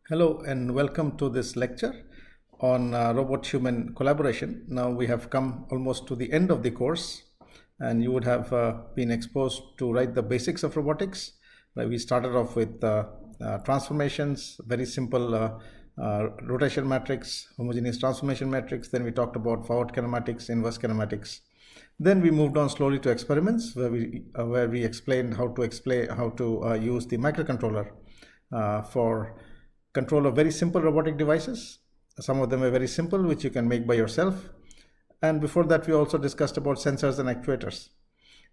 Hello and welcome to this lecture on robot-human collaboration. Now we have come almost to the end of the course and you would have been exposed to write the basics of robotics. We started off with transformations, very simple rotation matrix, homogeneous transformation matrix. Then we talked about forward kinematics, inverse kinematics. Then we moved on slowly to experiments where we explained how to use the microcontroller for control of very simple robotic devices. Some of them are very simple, which you can make by yourself. And before that, we also discussed about sensors and actuators.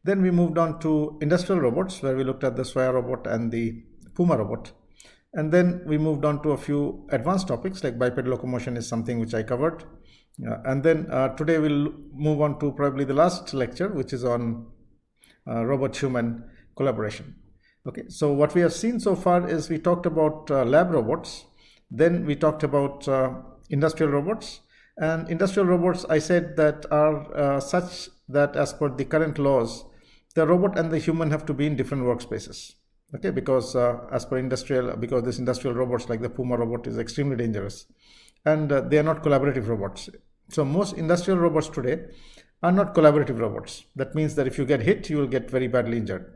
Then we moved on to industrial robots, where we looked at the Soya robot and the Puma robot. And then we moved on to a few advanced topics, like bipedal locomotion is something which I covered. And then today we'll move on to probably the last lecture, which is on robot-human collaboration. Okay, so what we have seen so far is we talked about lab robots, then we talked about industrial robots, and industrial robots I said that are such that as per the current laws, the robot and the human have to be in different workspaces. Okay, because because this industrial robots like the Puma robot is extremely dangerous, and they are not collaborative robots. So most industrial robots today are not collaborative robots. That means that if you get hit, you will get very badly injured.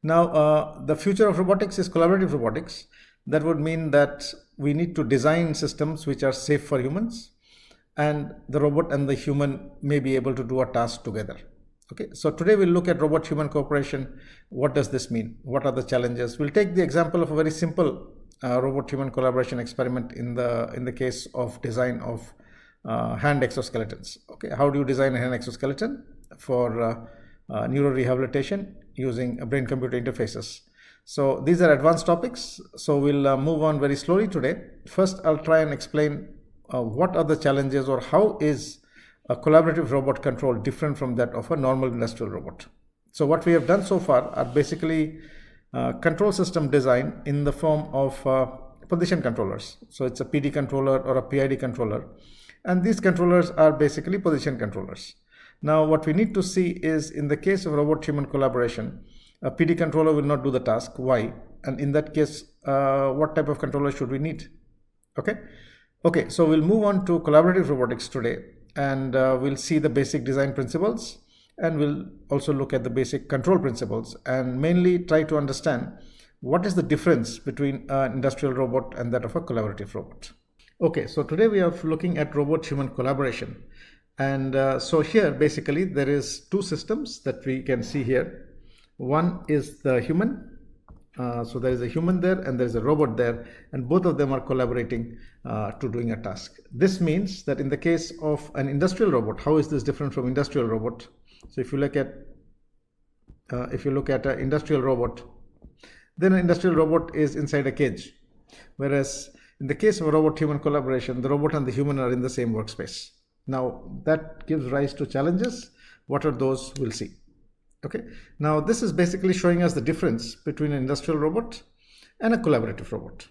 Now, the future of robotics is collaborative robotics. That would mean that we need to design systems which are safe for humans, and the robot and the human may be able to do a task together. Okay, so today we'll look at robot-human cooperation. What does this mean? What are the challenges? We'll take the example of a very simple robot-human collaboration experiment in the case of design of hand exoskeletons. Okay, how do you design a hand exoskeleton for neurorehabilitation using brain-computer interfaces? So these are advanced topics. So we'll move on very slowly today. First, I'll try and explain what are the challenges or how is a collaborative robot control different from that of a normal industrial robot. So what we have done so far are basically control system design in the form of position controllers. So it's a PD controller or a PID controller. And these controllers are basically position controllers. Now, what we need to see is in the case of robot-human collaboration, a PD controller will not do the task. Why? And in that case, what type of controller should we need? Okay, so we'll move on to collaborative robotics today, and we'll see the basic design principles, and we'll also look at the basic control principles, and mainly try to understand what is the difference between an industrial robot and that of a collaborative robot. Okay, so today we are looking at robot-human collaboration. And so here basically there is two systems that we can see here. One is the human. So there is a human there and there is a robot there, and both of them are collaborating to doing a task. This means that in the case of an industrial robot, how is this different from industrial robot? So if you look at an industrial robot, then an industrial robot is inside a cage, whereas in the case of a robot-human collaboration, the robot and the human are in the same workspace. Now that gives rise to challenges. What are those? We'll see. Okay. Now this is basically showing us the difference between an industrial robot and a collaborative robot.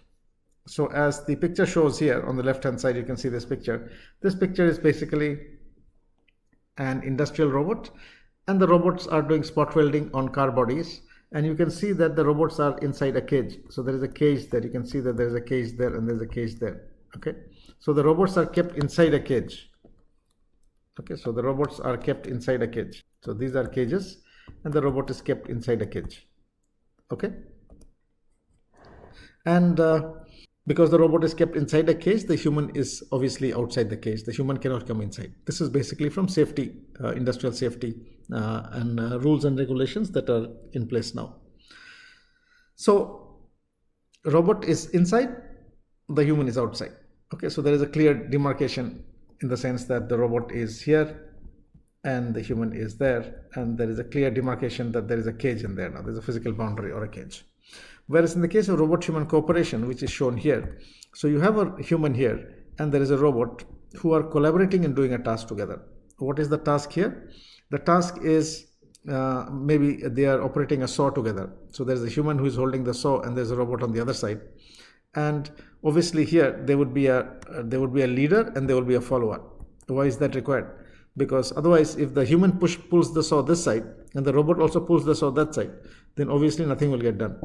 So as the picture shows here on the left hand side, you can see this picture. This picture is basically an industrial robot, and the robots are doing spot welding on car bodies. And you can see that the robots are inside a cage. So there is a cage there. You can see that there is a cage there and there is a cage there. Okay. So the robots are kept inside a cage. Okay, so the robots are kept inside a cage. So these are cages and the robot is kept inside a cage. Okay. And because the robot is kept inside a cage, the human is obviously outside the cage. The human cannot come inside. This is basically from safety, industrial safety and rules and regulations that are in place now. So robot is inside, the human is outside. Okay, so there is a clear demarcation in the sense that the robot is here and the human is there, and there is a clear demarcation that there is a cage in there. Now there's a physical boundary or a cage. Whereas in the case of robot-human cooperation, which is shown here, so you have a human here and there is a robot who are collaborating and doing a task together. What is the task here? The task is maybe they are operating a saw together. So there's a human who is holding the saw and there's a robot on the other side. And obviously here there would be a leader and there will be a follower. Why is that required? Because otherwise, if the human pulls the saw this side and the robot also pulls the saw that side, then obviously nothing will get done.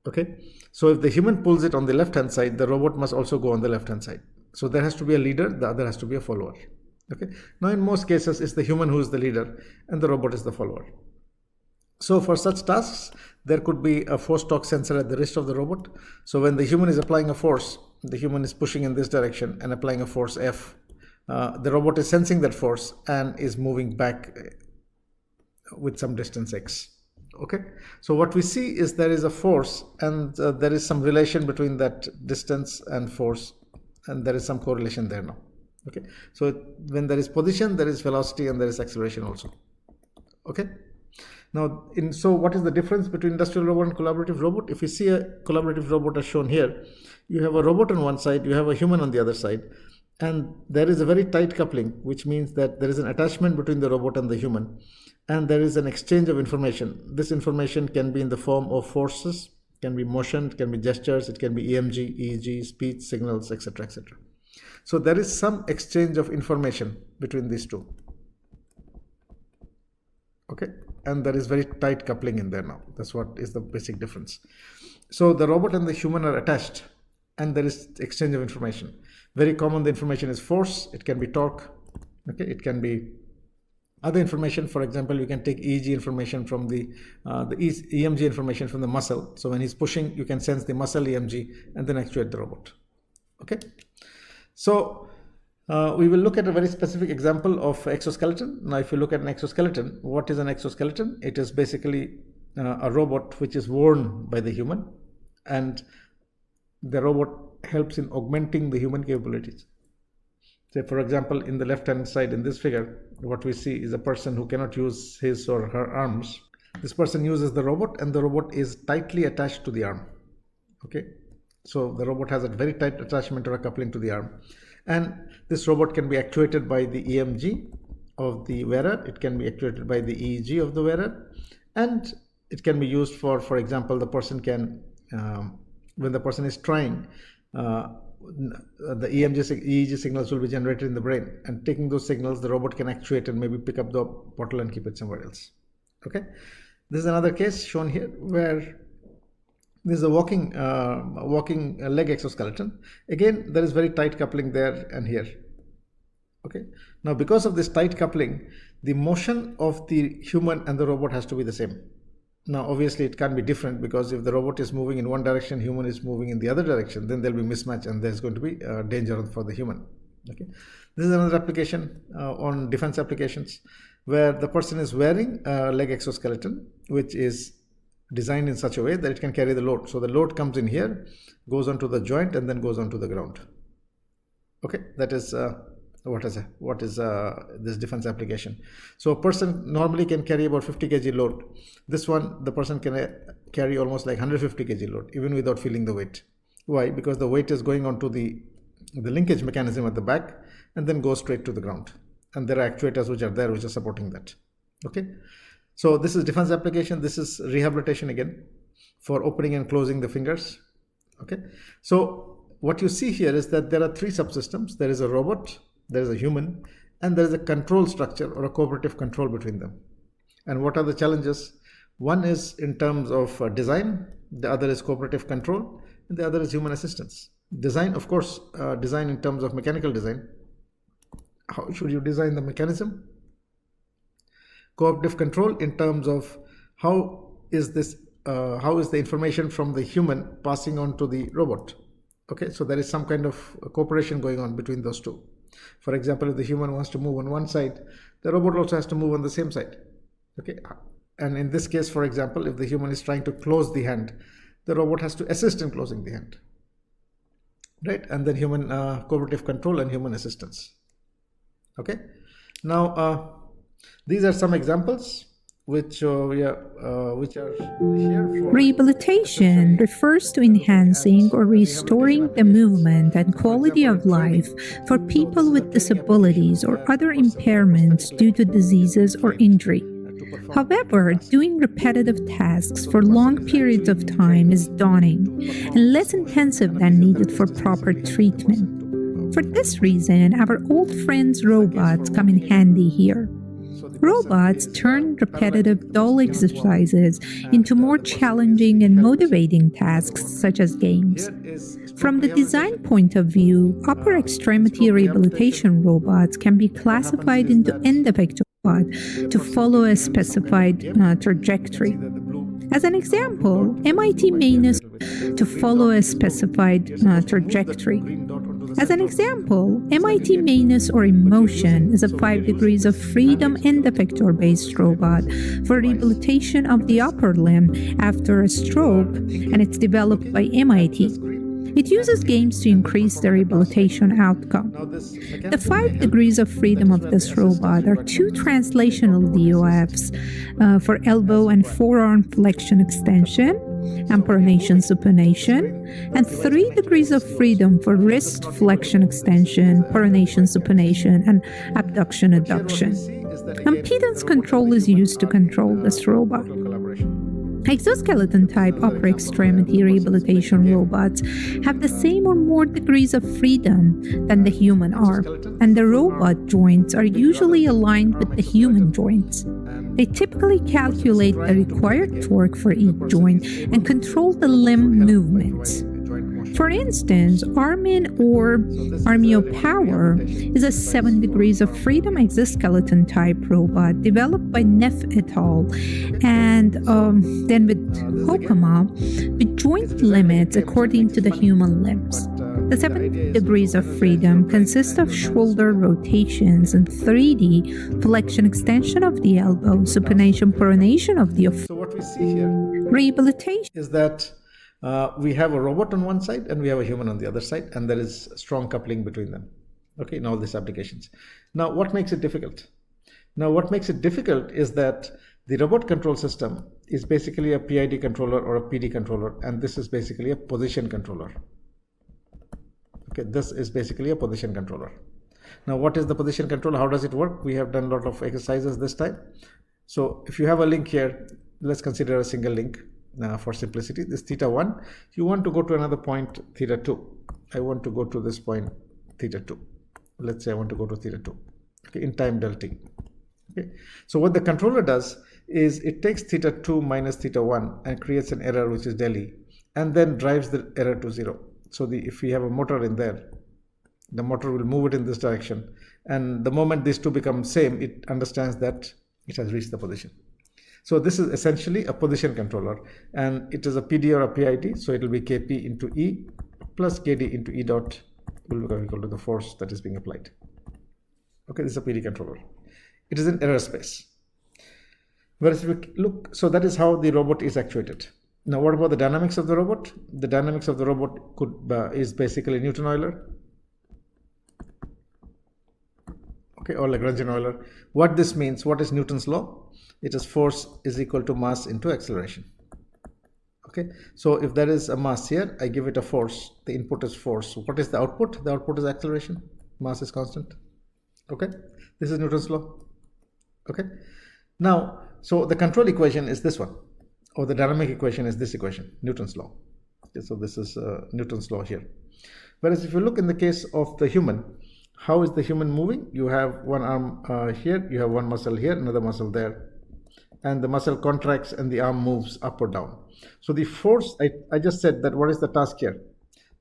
Okay, So if the human pulls it on the left hand side, the robot must also go on the left hand side. So there has to be a leader, the other has to be a follower. Okay. Now in most cases, it's the human who is the leader and the robot is the follower. So for such tasks, there could be a force torque sensor at the wrist of the robot. So when the human is applying a force, the human is pushing in this direction and applying a force F. The robot is sensing that force and is moving back with some distance x. Okay, so what we see is there is a force and there is some relation between that distance and force, and there is some correlation there now. Okay, so when there is position, there is velocity and there is acceleration also. Okay, now so what is the difference between industrial robot and collaborative robot? If you see a collaborative robot as shown here, you have a robot on one side, you have a human on the other side, and there is a very tight coupling, which means that there is an attachment between the robot and the human, and there is an exchange of information. This information can be in the form of forces, can be motion, can be gestures, it can be EMG, EEG, speech, signals, etc., etc. So there is some exchange of information between these two. Okay, and there is very tight coupling in there now. That's what is the basic difference. So the robot and the human are attached, and there is exchange of information. Very common, the information is force, it can be torque, okay, it can be other information. For example, you can take EEG information from the EMG information from the muscle. So when he's pushing, you can sense the muscle EMG and then actuate the robot. Okay, so we will look at a very specific example of exoskeleton. Now, if you look at an exoskeleton, what is an exoskeleton? It is basically a robot which is worn by the human, and the robot helps in augmenting the human capabilities. Say, for example, in the left-hand side in this figure, what we see is a person who cannot use his or her arms. This person uses the robot, and the robot is tightly attached to the arm. Okay, so the robot has a very tight attachment or a coupling to the arm, and this robot can be actuated by the EMG of the wearer. It can be actuated by the EEG of the wearer, and it can be used for example, the person can when the person is trying, the EEG signals will be generated in the brain, and taking those signals, the robot can actuate and maybe pick up the bottle and keep it somewhere else. Okay, this is another case shown here where this is a walking leg exoskeleton. Again, there is very tight coupling there and here. Okay, now because of this tight coupling, the motion of the human and the robot has to be the same. Now, obviously, it can be different, because if the robot is moving in one direction, human is moving in the other direction, then there'll be mismatch and there's going to be danger for the human. Okay, this is another application on defense applications where the person is wearing a leg exoskeleton, which is designed in such a way that it can carry the load. So the load comes in here, goes onto the joint, and then goes onto the ground. Okay, that is what is this defense application. So a person normally can carry about 50 kg load. This one, the person can carry almost like 150 kg load even without feeling the weight. Why? Because the weight is going onto the linkage mechanism at the back and then goes straight to the ground, and there are actuators which are there which are supporting that. Okay, so this is defense application. This is rehabilitation again for opening and closing the fingers. Okay, so what you see here is that there are three subsystems. There is a robot, there is a human, and there is a control structure or a cooperative control between them. And what are the challenges? One is in terms of design, the other is cooperative control, and the other is human assistance. Design, of course, design in terms of mechanical design. How should you design the mechanism? Cooperative control in terms of how is the information from the human passing on to the robot. Okay, so there is some kind of cooperation going on between those two. For example, if the human wants to move on one side, the robot also has to move on the same side. Okay, and in this case, for example, if the human is trying to close the hand, the robot has to assist in closing the hand. Right, and then human cooperative control and human assistance. Okay, now these are some examples which are here for Rehabilitation refers to enhancing or restoring the movement and quality of life for people with disabilities or other impairments due to diseases or injury. However, doing repetitive tasks for long periods of time is daunting and less intensive than needed for proper treatment. For this reason, our old friends robots come in handy here. Robots turn repetitive, dull exercises into more challenging and motivating tasks, such as games. From the design point of view, upper extremity rehabilitation robots can be classified into end effector robots to follow a specified trajectory. As an example, MIT Manus to follow a specified trajectory. As an example, MIT Manus or Emotion is a 5 degrees of freedom end effector based robot for rehabilitation of the upper limb after a stroke, and it's developed by MIT. It uses games to increase the rehabilitation outcome. The 5 degrees of freedom of this robot are 2 translational DOFs for elbow and forearm flexion extension and pronation supination, and 3 degrees of freedom for wrist flexion extension, pronation supination, and abduction adduction. Impedance control is used to control this robot. Exoskeleton type upper extremity rehabilitation robots have the same or more degrees of freedom than the human arm, and the robot joints are usually aligned with the human joints. They typically calculate the required torque for each joint and control the limb movements. For instance, Armin or Armio Power is a 7 degrees of freedom exoskeleton type robot developed by Neff et al. And then with Hokama, with joint limits according to the human limbs. The 7 degrees of freedom consist of shoulder rotations and 3D flexion extension of the elbow, supination, pronation of the So what we see here rehabilitation is that we have a robot on one side and we have a human on the other side, and there is strong coupling between them, okay, in all these applications. Now, what makes it difficult? What makes it difficult is that the robot control system is basically a PID controller or a PD controller, and this is basically a position controller. Okay, this is basically a position controller. Now, what is the position controller? How does it work? We have done a lot of exercises this time. So if you have a link here, let's consider a single link. For simplicity, this θ1, you want to go to another point θ2. I want to go to this point θ2. Let's say I want to go to θ2, okay, in time del t. Okay, so what the controller does is it takes θ2 minus θ1 and creates an error which is del e, and then drives the error to 0. So if we have a motor in there, the motor will move it in this direction, and the moment these two become same, it understands that it has reached the position. So this is essentially a position controller, and it is a PD or a PID, so it will be Kp into E plus Kd into E dot will become equal to the force that is being applied. Okay, this is a PD controller. It is in error space. Whereas if we look, so that is how the robot is actuated. Now, what about the dynamics of the robot? The dynamics of the robot is basically Newton-Euler, okay, or Lagrangian-Euler. What this means, what is Newton's law? It is force is equal to mass into acceleration. Okay, so if there is a mass here, I give it a force, the input is force. So what is the output? The output is acceleration, mass is constant. Okay, this is Newton's law. Okay, now, so the control equation is this one, or the dynamic equation is this equation, Newton's law. Okay, so this is Newton's law here. Whereas if you look in the case of the human, how is the human moving? You have one arm here, you have one muscle here, another muscle there, and the muscle contracts and the arm moves up or down. So the force, I just said that what is the task here?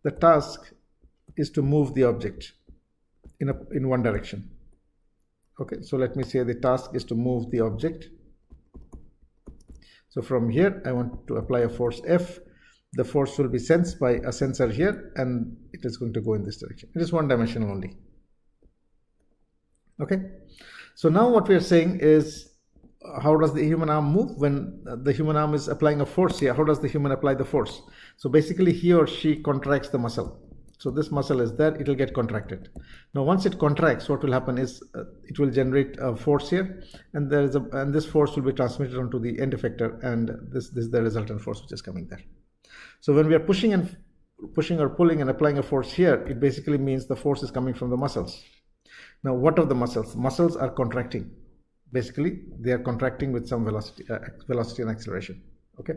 The task is to move the object in one direction. Okay, so let me say the task is to move the object. So from here, I want to apply a force F. The force will be sensed by a sensor here, and it is going to go in this direction. It is one dimensional only. Okay, so now what we are saying is, how does the human arm move? When the human arm is applying a force here, how does the human apply the force? So basically he or she contracts the muscle. So this muscle is there, it will get contracted. Now once it contracts, what will happen is it will generate a force here, and this force will be transmitted onto the end effector, and this is the resultant force which is coming there. So when we are pushing or pulling and applying a force here, it basically means the force is coming from the muscles. Now what are the muscles? Muscles are contracting. Basically, they are contracting with some velocity and acceleration. Okay,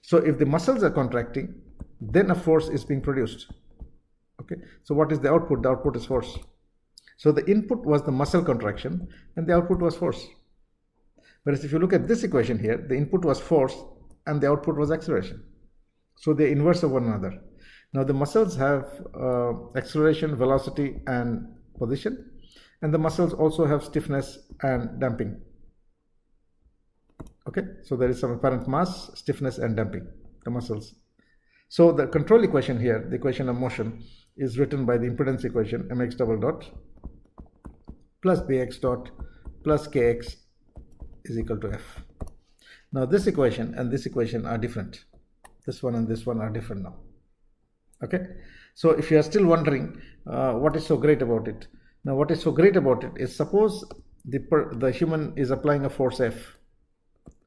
so if the muscles are contracting, then a force is being produced. Okay, so what is the output? The output is force. So the input was the muscle contraction, and the output was force. Whereas if you look at this equation here, the input was force and the output was acceleration. So they're inverse of one another. Now the muscles have acceleration, velocity, and position, and the muscles also have stiffness and damping. Okay, so there is some apparent mass, stiffness, and damping, the muscles. So the control equation here, the equation of motion, is written by the impedance equation mx double dot plus bx dot plus kx is equal to f. Now this equation and this equation are different. This one and this one are different now. Okay, so if you are still wondering what is so great about it, now what is so great about it is, suppose the human is applying a force F.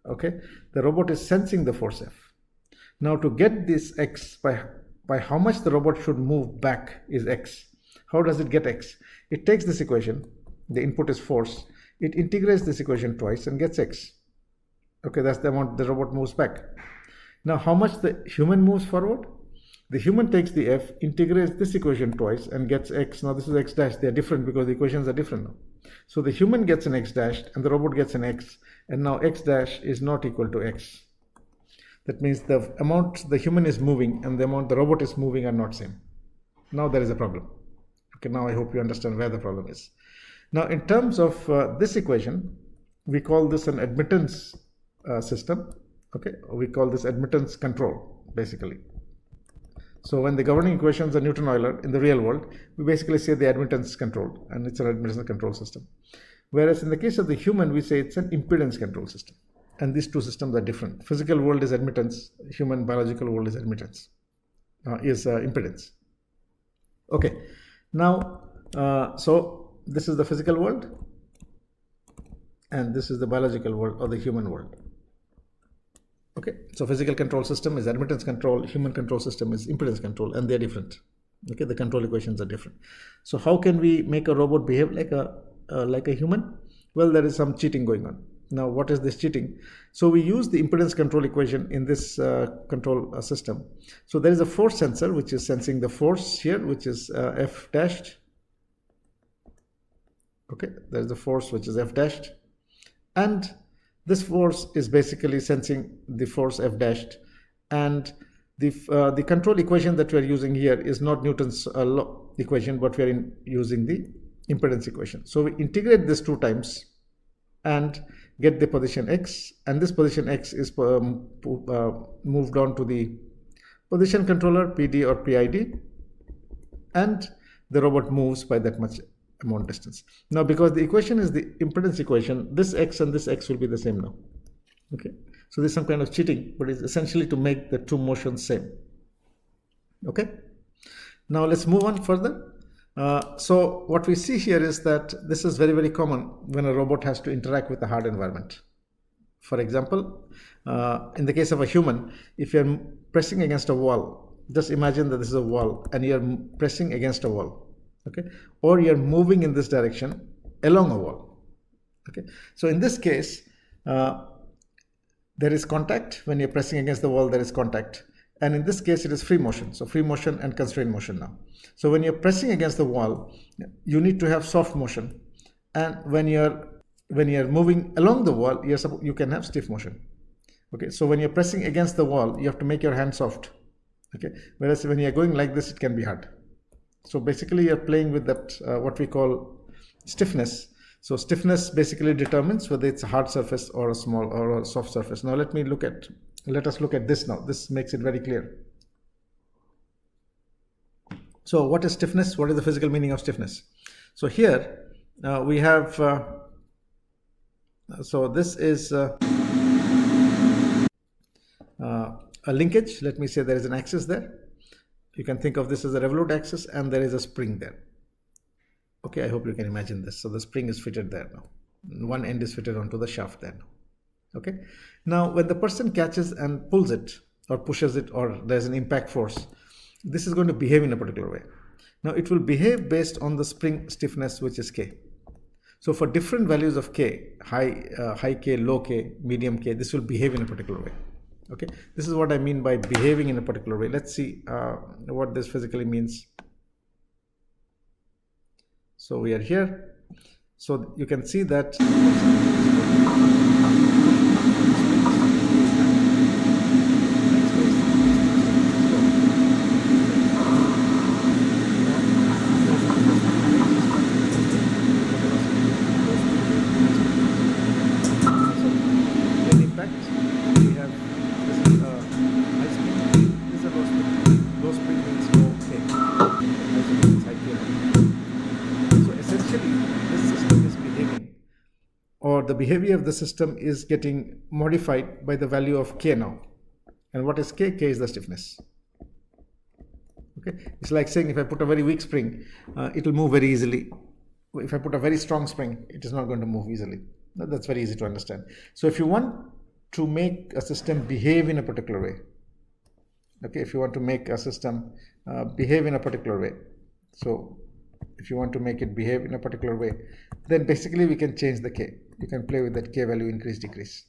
Okay, the robot is sensing the force F. Now to get this X, by how much the robot should move back is X. How does it get X? It takes this equation, the input is force, it integrates this equation twice and gets X. Okay, that's the amount the robot moves back. Now how much the human moves forward? The human takes the F, integrates this equation twice and gets X. Now this is X dash, they are different because the equations are different now. So the human gets an X dash and the robot gets an X, and now X dash is not equal to X. That means the amount the human is moving and the amount the robot is moving are not same. Now there is a problem. Okay, now I hope you understand where the problem is. Now in terms of this equation, we call this an admittance system. Okay, we call this admittance control basically. So when the governing equations are Newton-Euler in the real world, we basically say the admittance controlled, and it's an admittance control system. Whereas in the case of the human, we say it's an impedance control system. And these two systems are different. Physical world is admittance, human biological world is admittance, impedance. Okay, now, so this is the physical world, and this is the biological world or the human world. Okay, so physical control system is admittance control, human control system is impedance control, and they're different. Okay, the control equations are different. So how can we make a robot behave like a human? Well, there is some cheating going on. Now, what is this cheating? So we use the impedance control equation in this control system. So there is a force sensor which is sensing the force here, which is F dashed. Okay, there's the force which is F dashed, and this force is basically sensing the force F dashed, and the control equation that we are using here is not Newton's law equation, but we are using the impedance equation. So we integrate this 2 times and get the position X, and this position X is moved on to the position controller PD or PID, and the robot moves by that much amount distance. Now because the equation is the impedance equation, this X and this X will be the same now. Okay, so there's some kind of cheating, but it's essentially to make the 2 motions same. Okay, now let's move on further. So what we see here is that this is very, very common when a robot has to interact with a hard environment. For example, in the case of a human, if you're pressing against a wall, just imagine that this is a wall and you're pressing against a wall. Okay, or you're moving in this direction along a wall. Okay, so in this case, there is contact. When you're pressing against the wall, there is contact, and in this case it is free motion. So free motion and constrained motion now. So when you're pressing against the wall, you need to have soft motion, and when you're moving along the wall, you can have stiff motion. Okay, so when you're pressing against the wall, you have to make your hand soft. Okay, whereas when you're going like this, it can be hard. So basically you're playing with that what we call stiffness. So stiffness basically determines whether it's a hard surface or a small or a soft surface. Now let us look at this now. This makes it very clear. So what is stiffness? What is the physical meaning of stiffness? So here we have, so this is a linkage. Let me say there is an axis there. You can think of this as a revolute axis, and there is a spring there. Okay, I hope you can imagine this. So the spring is fitted there now. One end is fitted onto the shaft there now. Okay, now when the person catches and pulls it or pushes it, or there's an impact force, this is going to behave in a particular way. Now it will behave based on the spring stiffness, which is K. So for different values of K, high K, low K, medium K, this will behave in a particular way. Okay, this is what I mean by behaving in a particular way. Let's see what this physically means. So we are here. So you can see that So essentially, this system is behaving, or the behavior of the system is getting modified by the value of K now. And what is K? K is the stiffness. Okay, it's like saying if I put a very weak spring, it will move very easily. If I put a very strong spring, it is not going to move easily. That's very easy to understand. So if you want to make a system behave in a particular way, okay, if you want to make a system behave in a particular way, so if you want to make it behave in a particular way, then basically we can change the K. You can play with that K value, increase, decrease.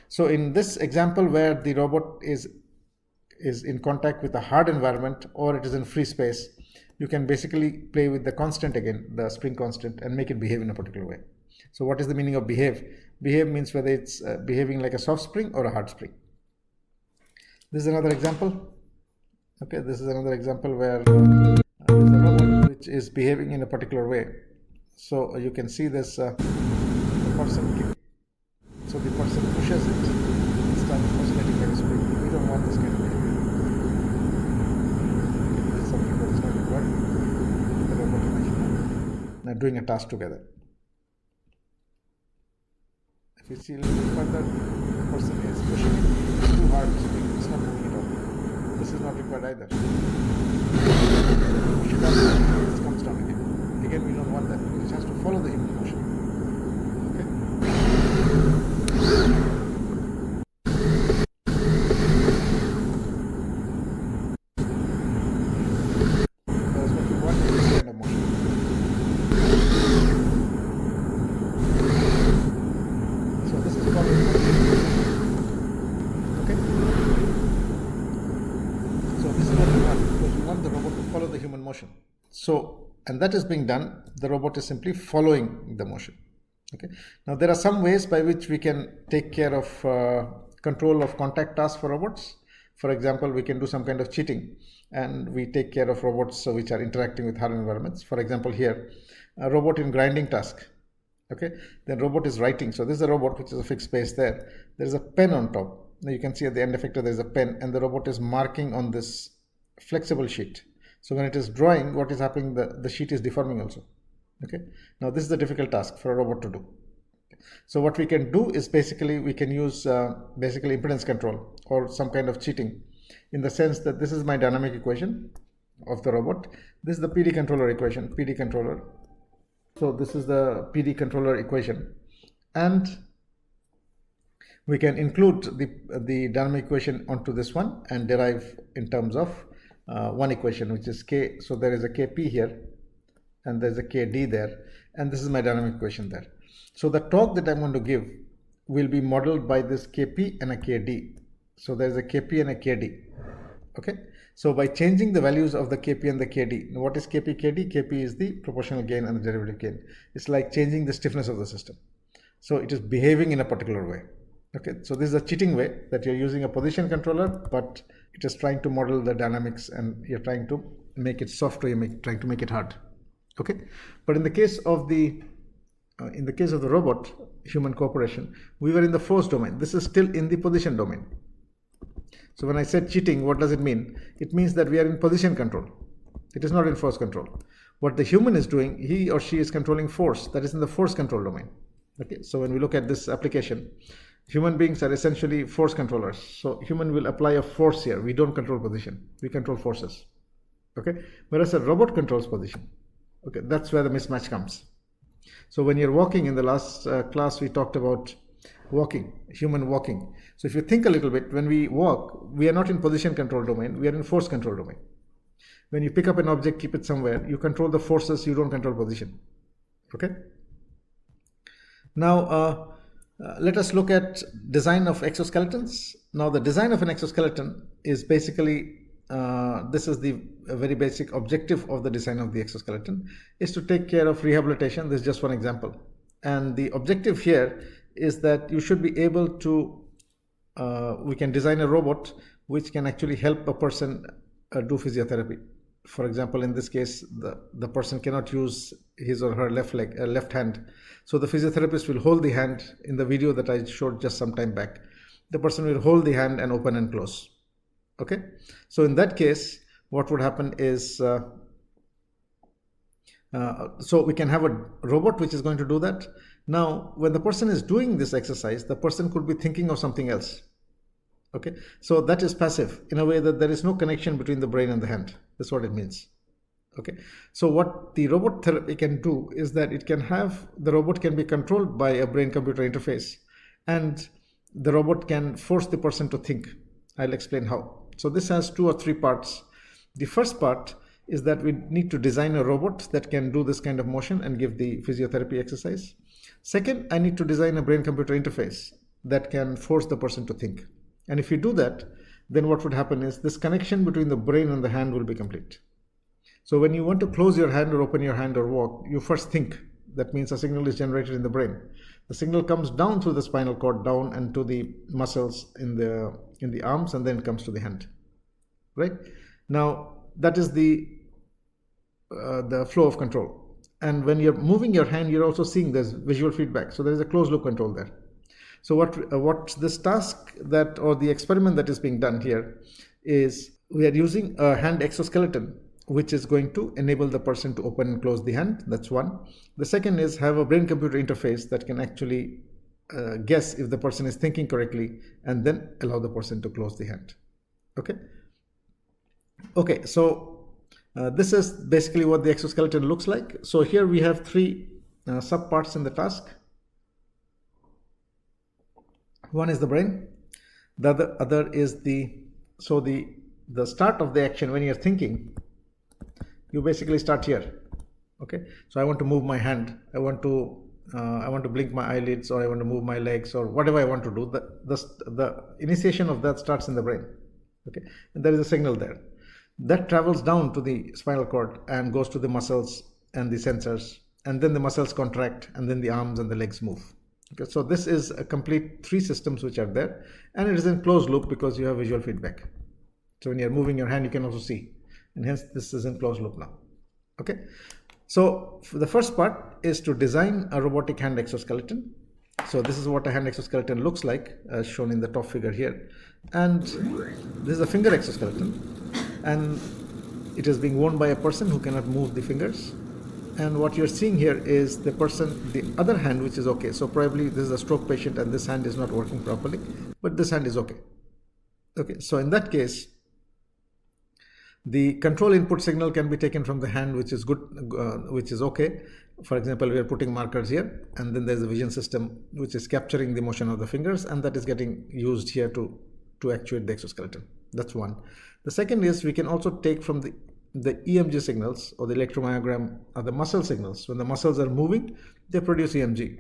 So in this example where the robot is in contact with a hard environment or it is in free space, you can basically play with the constant again, the spring constant, and make it behave in a particular way. So what is the meaning of behave? Behave means whether it's behaving like a soft spring or a hard spring. This is another example. Okay, this is another example where there's a robot which is behaving in a particular way. So you can see this the person. So the person pushes it and starts oscillating like a spring. We don't want this kind of behavior. Okay, this is something that is not required. The robot and the human now doing a task together. If you see a little bit further, the person is pushing it too hard to spring. It's not moving at all. This is not required either. Push it up, this comes down again. Again, we don't want that. It has to follow the human motion. So, and that is being done, the robot is simply following the motion. Okay. Now, there are some ways by which we can take care of control of contact tasks for robots. For example, we can do some kind of cheating and we take care of robots which are interacting with hard environments. For example, here, a robot in grinding task. Okay. Then robot is writing. So, this is a robot which is a fixed space there. There is a pen on top. Now, you can see at the end effector there is a pen and the robot is marking on this flexible sheet. So when it is drawing, what is happening? The sheet is deforming also. Okay. Now this is a difficult task for a robot to do. So what we can do is basically we can use basically impedance control or some kind of cheating, in the sense that this is my dynamic equation of the robot. This is the PD controller equation. PD controller. So this is the PD controller equation, and we can include the dynamic equation onto this one and derive in terms of one equation, which is K. So there is a Kp here and there's a Kd there, and this is my dynamic equation there. So the torque that I'm going to give will be modeled by this Kp and a Kd. So there's a Kp and a Kd. Okay. So by changing the values of the Kp and the Kd, what is Kp, Kd? Kp is the proportional gain and the derivative gain. It's like changing the stiffness of the system. So it is behaving in a particular way. Okay. So this is a cheating way that you're using a position controller, but it is trying to model the dynamics and you're trying to make it soft or you're trying to make it hard. Okay. But in the case of the robot human cooperation, we were in the force domain. This is still in the position domain. So when I said cheating, what does it mean? It means that we are in position control. It is not in force control. What the human is doing, he or she is controlling force, that is in the force control domain. Okay. So when we look at this application, human beings are essentially force controllers. So human will apply a force here. We don't control position. We control forces. Okay. Whereas a robot controls position. Okay. That's where the mismatch comes. So when you're walking, in the last class, we talked about walking, human walking. So if you think a little bit, when we walk, we are not in position control domain. We are in force control domain. When you pick up an object, keep it somewhere, you control the forces, you don't control position. Okay. Now, let us look at design of exoskeletons. Now the design of an exoskeleton is basically, this is the very basic objective of the design of the exoskeleton, is to take care of rehabilitation. This is just one example. And the objective here is that you should be able to, we can design a robot which can actually help a person do physiotherapy. For example, in this case, the person cannot use his or her left hand. So the physiotherapist will hold the hand. In the video that I showed just some time back, the person will hold the hand and open and close. Okay. So in that case, what would happen is So we can have a robot which is going to do that. Now, when the person is doing this exercise, the person could be thinking of something else. Okay, so that is passive in a way that there is no connection between the brain and the hand. That's what it means. Okay, so what the robot therapy can do is that the robot can be controlled by a brain computer interface, and the robot can force the person to think. I'll explain how. So this has 2 or 3 parts. The first part is that we need to design a robot that can do this kind of motion and give the physiotherapy exercise. Second, I need to design a brain computer interface that can force the person to think. And if you do that, then what would happen is this connection between the brain and the hand will be complete. So when you want to close your hand or open your hand or walk, you first think. That means a signal is generated in the brain. The signal comes down through the spinal cord, down and to the muscles in the arms, and then it comes to the hand. Right? Now that is the flow of control. And when you're moving your hand, you're also seeing there's visual feedback. So there is a closed loop control there. So what this task or the experiment that is being done here is we are using a hand exoskeleton, which is going to enable the person to open and close the hand. That's one. The second is have a brain computer interface that can actually guess if the person is thinking correctly and then allow the person to close the hand. Okay, so this is basically what the exoskeleton looks like. So here we have 3 subparts in the task. One is the brain, the other is the start of the action. When you're thinking, you basically start here. Okay, so I want to move my hand, I want to blink my eyelids, or I want to move my legs, or whatever I want to do. The initiation of that starts in the brain. Okay, and there is a signal there that travels down to the spinal cord and goes to the muscles and the sensors, and then the muscles contract, and then the arms and the legs move. Okay, so this is a complete 3 systems which are there, and it is in closed loop because you have visual feedback. So when you're moving your hand, you can also see, and hence this is in closed loop now. Okay, so the first part is to design a robotic hand exoskeleton. So this is what a hand exoskeleton looks like, as shown in the top figure here, and this is a finger exoskeleton, and it is being worn by a person who cannot move the fingers. And what you're seeing here is the other hand, which is okay. So probably this is a stroke patient and this hand is not working properly, but this hand is okay. Okay, so in that case, the control input signal can be taken from the hand, which is good, which is okay. For example, we are putting markers here, and then there's a vision system which is capturing the motion of the fingers, and that is getting used here to actuate the exoskeleton. That's one. The second is we can also take from the EMG signals, or the electromyogram, or the muscle signals. When the muscles are moving, they produce EMG.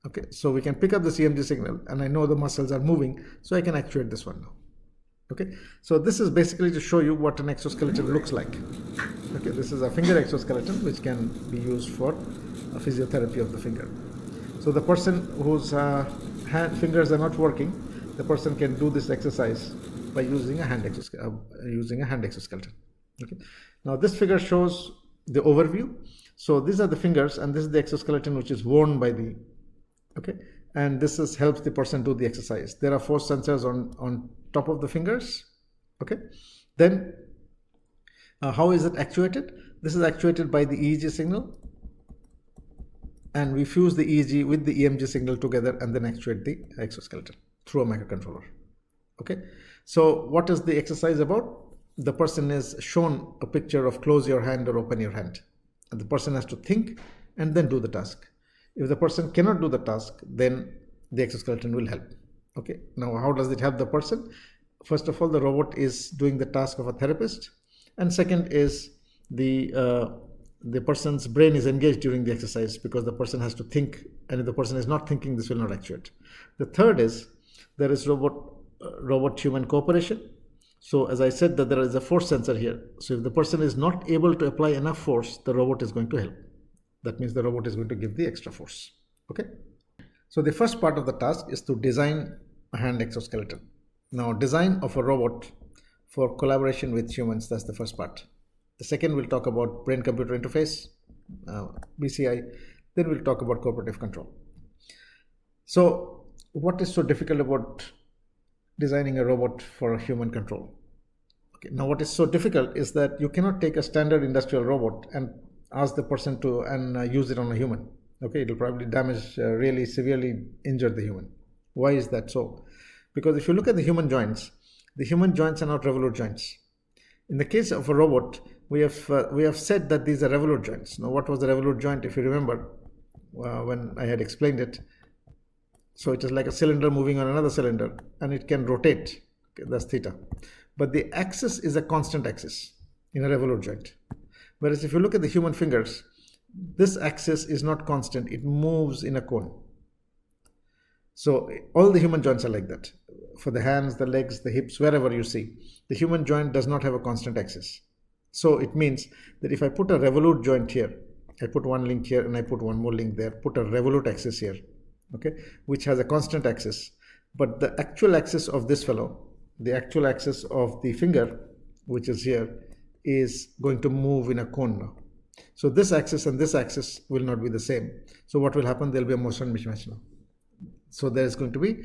Okay, so we can pick up this EMG signal, and I know the muscles are moving, so I can actuate this one now. Okay, so this is basically to show you what an exoskeleton looks like. Okay, this is a finger exoskeleton which can be used for physiotherapy of the finger. So the person whose fingers are not working, the person can do this exercise by using a hand exoskeleton. Okay, now this figure shows the overview. So these are the fingers, and this is the exoskeleton which is worn by the and this helps the person do the exercise. There are 4 sensors on top of the fingers. Okay, then how is it actuated? This is actuated by the EEG signal, and we fuse the EEG with the EMG signal together and then actuate the exoskeleton through a microcontroller. Okay, so what is the exercise about? The person is shown a picture of close your hand or open your hand, and the person has to think and then do the task. If the person cannot do the task, then the exoskeleton will help. Okay, now how does it help the person? First of all, the robot is doing the task of a therapist, and second is the person's brain is engaged during the exercise because the person has to think, and if the person is not thinking, this will not actuate. The third is there is robot-human cooperation. So as I said, that there is a force sensor here. So if the person is not able to apply enough force, the robot is going to help. That means the robot is going to give the extra force. Okay. So the first part of the task is to design a hand exoskeleton. Now, design of a robot for collaboration with humans, that's the first part. The second, we'll talk about brain-computer interface, BCI. Then we'll talk about cooperative control. So what is so difficult about designing a robot for human control? Okay. Now, what is so difficult is that you cannot take a standard industrial robot and ask the person to and use it on a human. Okay, it will probably damage, really severely injure the human. Why is that so? Because if you look at the human joints are not revolute joints. In the case of a robot, we have said that these are revolute joints. Now, what was the revolute joint? If you remember, when I had explained it, so it is like a cylinder moving on another cylinder, and it can rotate. Okay, that's theta. But the axis is a constant axis in a revolute joint. Whereas if you look at the human fingers, this axis is not constant. It moves in a cone. So all the human joints are like that. For the hands, the legs, the hips, wherever you see, the human joint does not have a constant axis. So it means that if I put a revolute joint here, I put one link here and I put one more link there, put a revolute axis here, okay, which has a constant axis. But the actual axis of this fellow, the actual axis of the finger, which is here, is going to move in a cone now. So this axis and this axis will not be the same. So what will happen? There will be a motion mismatch now. So there is going to be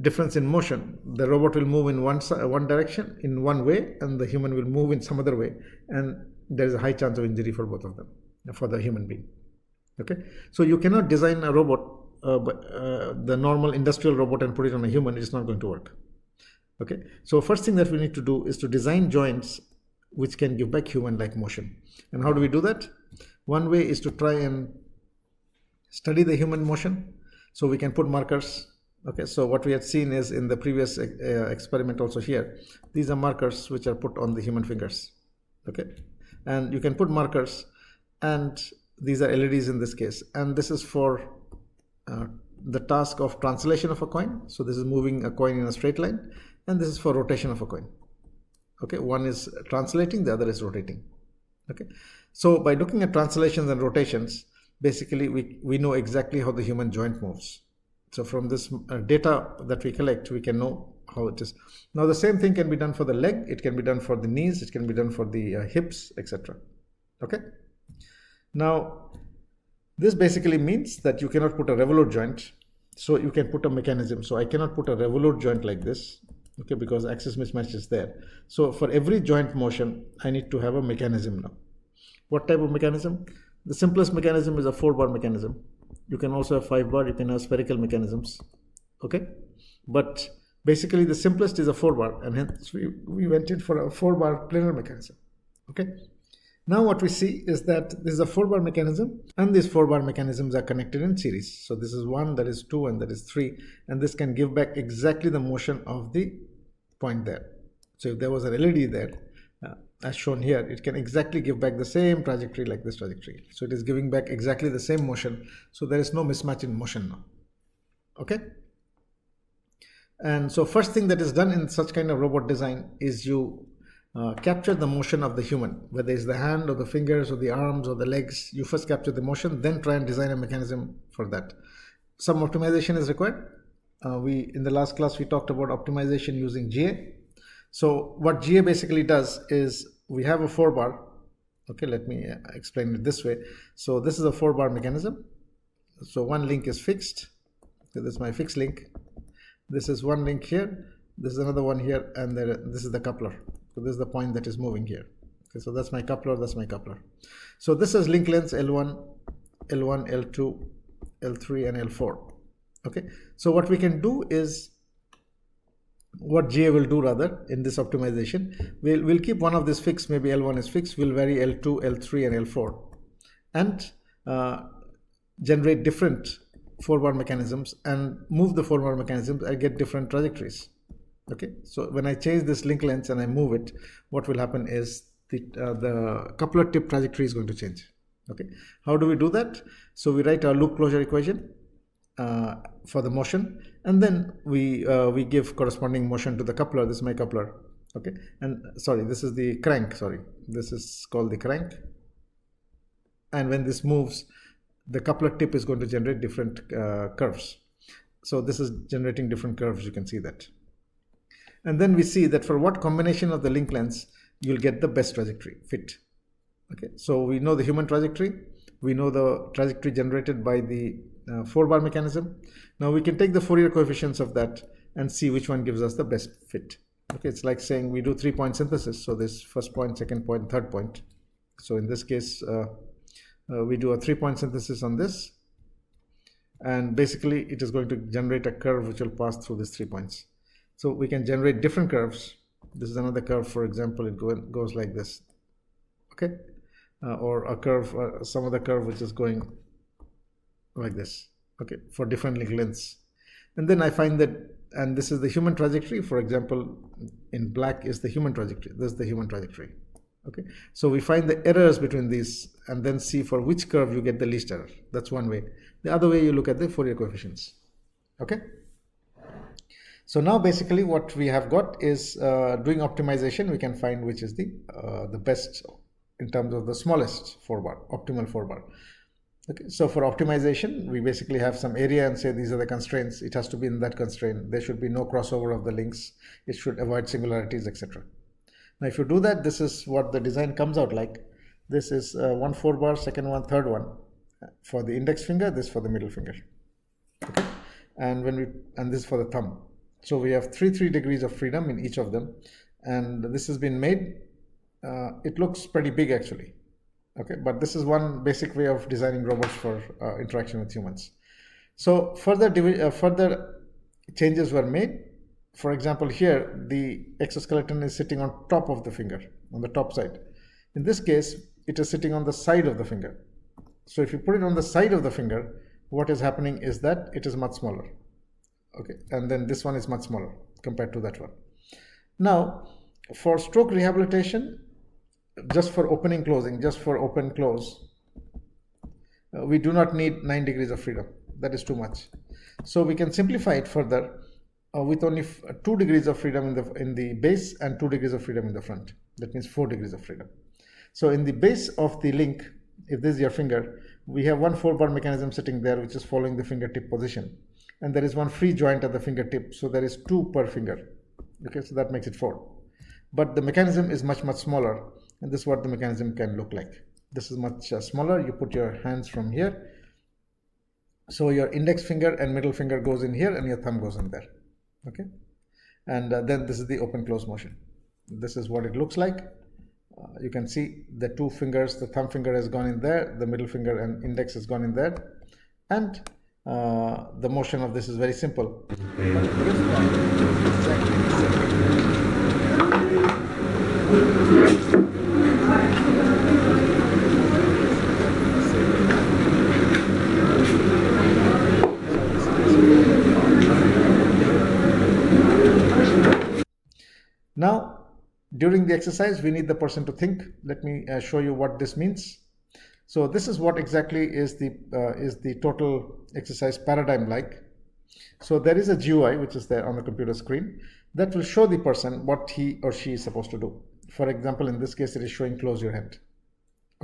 difference in motion. The robot will move in one direction in one way, and the human will move in some other way, and there is a high chance of injury for both of them, for the human being. Okay, so you cannot design a robot, the normal industrial robot, and put it on a human. It is not going to work. Okay, so first thing that we need to do is to design joints which can give back human-like motion. And how do we do that? One way is to try and study the human motion. So we can put markers. Okay, so what we had seen is in the previous experiment also here, these are markers which are put on the human fingers. Okay, and you can put markers, and these are LEDs in this case, and this is for the task of translation of a coin. So this is moving a coin in a straight line, and this is for rotation of a coin. Okay, one is translating, the other is rotating. Okay, so by looking at translations and rotations, basically we know exactly how the human joint moves. So from this data that we collect, we can know how it is. Now the same thing can be done for the leg, it can be done for the knees, it can be done for the hips, etc. Okay, now this basically means that you cannot put a revolute joint, so you can put a mechanism. So I cannot put a revolute joint like this, okay, because axis mismatch is there. So for every joint motion, I need to have a mechanism now. What type of mechanism? The simplest mechanism is a 4-bar mechanism. You can also have 5-bar, you can have spherical mechanisms. Okay, but basically the simplest is a 4-bar, and hence we went in for a 4-bar planar mechanism. Okay, now what we see is that this is a 4-bar mechanism, and these 4-bar mechanisms are connected in series. So this is 1, that is 2, and that is 3, and this can give back exactly the motion of the point there. So if there was an LED there, as shown here, it can exactly give back the same trajectory like this trajectory. So it is giving back exactly the same motion. So there is no mismatch in motion now. Okay. And so first thing that is done in such kind of robot design is you capture the motion of the human, whether it's the hand or the fingers or the arms or the legs. You first capture the motion, then try and design a mechanism for that. Some optimization is required. In the last class, we talked about optimization using GA. So what GA basically does is we have a 4-bar. Okay, let me explain it this way. So this is a 4-bar mechanism. So one link is fixed. So this is my fixed link. This is one link here. This is another one here, and this is the coupler. So this is the point that is moving here. Okay, so that's my coupler. That's my coupler. So this is link lengths L1, L1, L2, L3, and L4. Okay. So what we can do is, what GA will do rather in this optimization, we'll keep one of this fixed, maybe L1 is fixed, we'll vary L2, L3 and L4 and generate different 4-bar mechanisms and move the 4-bar mechanisms and get different trajectories. Okay, so when I change this link length and I move it, what will happen is the coupler tip trajectory is going to change. Okay, how do we do that? So we write our loop closure equation for the motion, and then we give corresponding motion to the coupler. This is my coupler. Okay, and sorry, this is the crank. Sorry, this is called the crank. And when this moves, the coupler tip is going to generate different curves. So this is generating different curves. You can see that. And then we see that for what combination of the link lengths you'll get the best trajectory fit. Okay, so we know the human trajectory. We know the trajectory generated by the 4-bar mechanism. Now we can take the Fourier coefficients of that and see which one gives us the best fit. Okay, it's like saying we do 3-point synthesis. So this first point, second point, third point. So in this case, we do a 3-point synthesis on this, and basically it is going to generate a curve which will pass through these 3 points. So we can generate different curves. This is another curve, for example, it goes like this, okay, or a curve, some other curve which is going like this, okay, for different link lengths. And then I find that, and this is the human trajectory, for example, in black is the human trajectory, this is the human trajectory, okay. So we find the errors between these and then see for which curve you get the least error. That's one way. The other way, you look at the Fourier coefficients, okay. So now basically what we have got is doing optimization, we can find which is the best in terms of the smallest 4-bar, optimal 4-bar. Okay, so for optimization, we basically have some area and say these are the constraints. It has to be in that constraint. There should be no crossover of the links. It should avoid singularities, etc. Now, if you do that, this is what the design comes out like. This is one 4-bar, second one, third one for the index finger. This for the middle finger. Okay, and this is for the thumb. So we have 3 degrees of freedom in each of them, and this has been made. It looks pretty big actually. Okay, but this is one basic way of designing robots for interaction with humans. So further changes were made. For example, here the exoskeleton is sitting on top of the finger, on the top side. In this case, it is sitting on the side of the finger. So if you put it on the side of the finger, what is happening is that it is much smaller. Okay, and then this one is much smaller compared to that one. Now, for stroke rehabilitation, just for opening closing, just for open close, we do not need 9 degrees of freedom. That is too much. So we can simplify it further with only 2 degrees of freedom in the base and 2 degrees of freedom in the front. That means 4 degrees of freedom. So in the base of the link, if this is your finger, we have one 4-bar mechanism sitting there which is following the fingertip position, and there is one free joint at the fingertip, so there is 2 per finger. Okay, so that makes it 4. But the mechanism is much smaller, and this is what the mechanism can look like. This is much smaller. You put your hands from here, so your index finger and middle finger goes in here and your thumb goes in there. Okay, and then this is the open close motion. This is what it looks like. You can see the 2 fingers, the thumb finger has gone in there, the middle finger and index has gone in there, and the motion of this is very simple. Now, during the exercise, we need the person to think. Let me show you what this means. So this is what exactly is the total exercise paradigm like. So there is a GUI which is there on the computer screen that will show the person what he or she is supposed to do. For example, in this case, it is showing close your hand.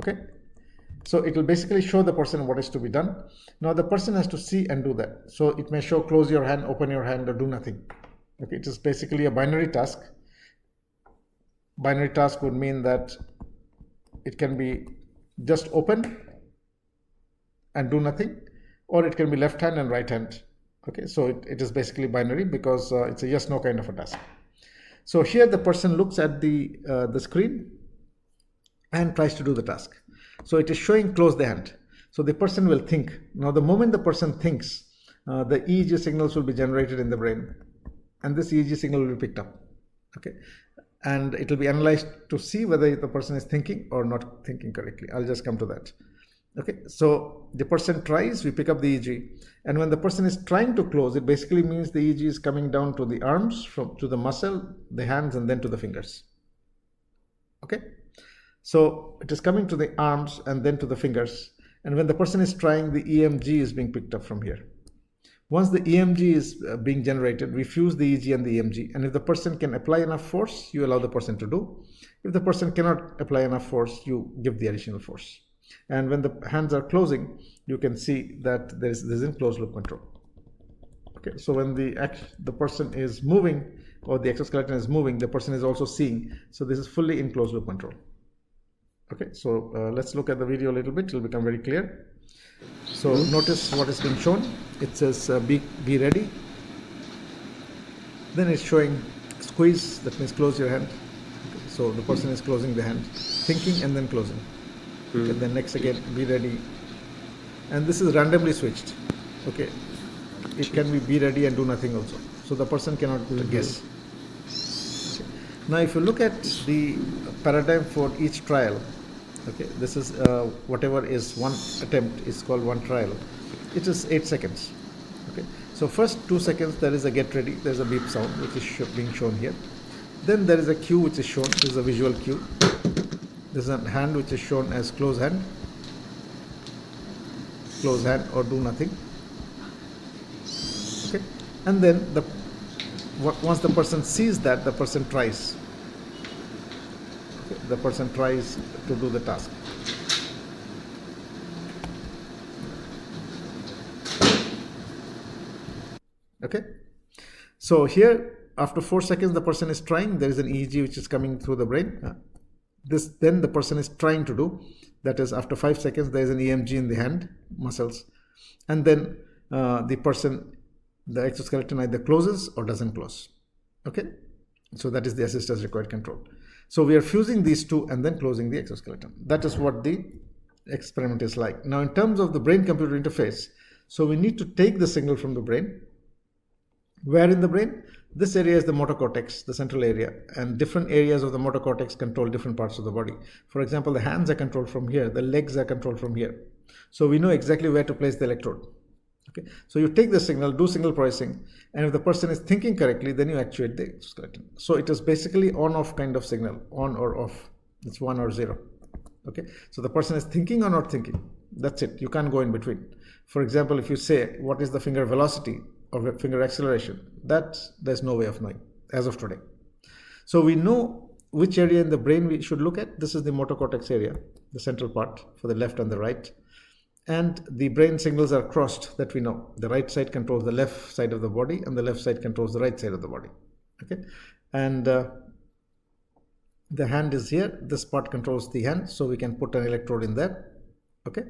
Okay, so it will basically show the person what is to be done. Now the person has to see and do that. So it may show close your hand, open your hand, or do nothing. Okay, it is basically a binary task. Binary task would mean that it can be just open and do nothing, or it can be left hand and right hand. Okay, so it is basically binary because it's a yes no kind of a task. So here the person looks at the screen and tries to do the task. So it is showing close the hand. So the person will think. Now the moment the person thinks, the EEG signals will be generated in the brain, and this EEG signal will be picked up. Okay, and it will be analyzed to see whether the person is thinking or not thinking correctly. I'll just come to that. Okay, so the person tries, we pick up the EEG, and when the person is trying to close, it basically means the EEG is coming down to the arms, to the muscle, the hands, and then to the fingers. Okay, so it is coming to the arms and then to the fingers, and when the person is trying, the EMG is being picked up from here. Once the EMG is being generated, we fuse the EEG and the EMG, and if the person can apply enough force, you allow the person to do. If the person cannot apply enough force, you give the additional force. And when the hands are closing, you can see that there is in closed loop control. Okay, so when the person is moving, or the exoskeleton is moving, the person is also seeing. So this is fully in closed loop control. Okay, so let's look at the video a little bit. It will become very clear. So notice what is being shown. It says be ready. Then it's showing squeeze, that means close your hand. Okay, so the person is closing the hand, thinking and then closing. Okay, then next again, be ready. And this is randomly switched. Okay, it can be ready and do nothing also. So the person cannot guess. Okay. Now, if you look at the paradigm for each trial, okay, this is whatever is one attempt is called one trial. It is 8 seconds. Okay, so first 2 seconds there is a get ready, there is a beep sound which is being shown here. Then there is a cue which is shown, this is a visual cue. This is a hand which is shown as close hand or do nothing. Okay, and then once the person sees that, the person tries. Okay, the person tries to do the task. Okay, so here after 4 seconds the person is trying, there is an EEG which is coming through the brain. Then the person is trying to do, that is after 5 seconds there is an EMG in the hand muscles, and then the exoskeleton either closes or doesn't close. Okay, so that is the assistance required control. So we are fusing these two and then closing the exoskeleton. That is what the experiment is like. Now, in terms of the brain computer interface, so we need to take the signal from the brain. Where in the brain? This area is the motor cortex, the central area, and different areas of the motor cortex control different parts of the body. For example, the hands are controlled from here, the legs are controlled from here. So we know exactly where to place the electrode. Okay, so you take the signal, do signal processing, and if the person is thinking correctly, then you actuate the exoskeleton. So it is basically on-off kind of signal, on or off. It's 1 or 0. Okay, so the person is thinking or not thinking. That's it. You can't go in between. For example, if you say, what is the finger velocity or finger acceleration, that there's no way of knowing as of today. So we know which area in the brain we should look at. This is the motor cortex area, the central part for the left and the right. And the brain signals are crossed, that we know. The right side controls the left side of the body and the left side controls the right side of the body. Okay, and the hand is here. This part controls the hand, so we can put an electrode in there. Okay,